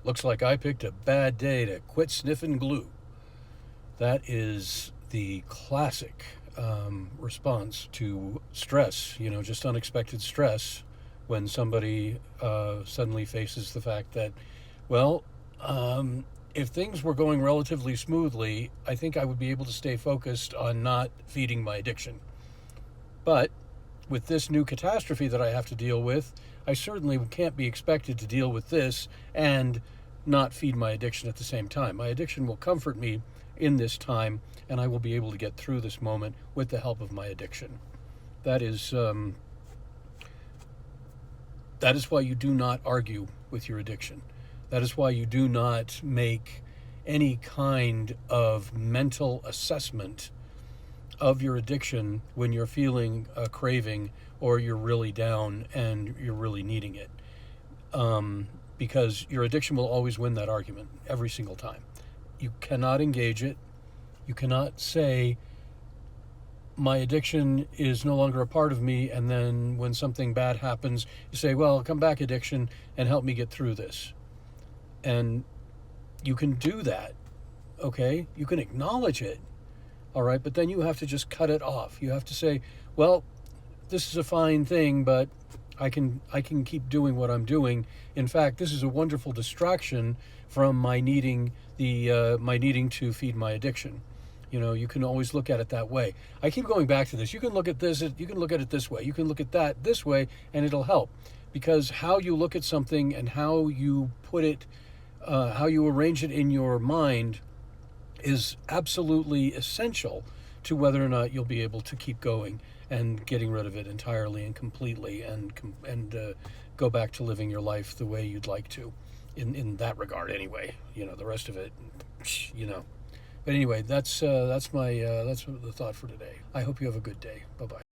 Looks like I picked a bad day to quit sniffing glue. That is the classic response to stress, just unexpected stress when somebody suddenly faces the fact that, well, if things were going relatively smoothly, I think I would be able to stay focused on not feeding my addiction. But with this new catastrophe that I have to deal with, I certainly can't be expected to deal with this and not feed my addiction at the same time. My addiction will comfort me in this time, and I will be able to get through this moment with the help of my addiction. That is that is why you do not argue with your addiction. That is why you do not make any kind of mental assessment of your addiction when you're feeling a craving or you're really down and you're really needing it. Because your addiction will always win that argument every single time. You cannot engage it. You cannot say, my addiction is no longer a part of me, and then when something bad happens, you say, well, come back, addiction, and help me get through this. And you can do that, okay? You can acknowledge it, all right? But then you have to just cut it off. You have to say, well, this is a fine thing, but I can keep doing what I'm doing. In fact, this is a wonderful distraction from my needing to feed my addiction. You can always look at it that way. I keep going back to this. You can look at this. You can look at it this way. You can look at that this way, and it'll help. Because how you look at something and how you put it, how you arrange it in your mind, is absolutely essential to whether or not you'll be able to keep going and getting rid of it entirely and completely, and go back to living your life the way you'd like to, in that regard anyway. The rest of it, But anyway, that's the thought for today. I hope you have a good day. Bye bye.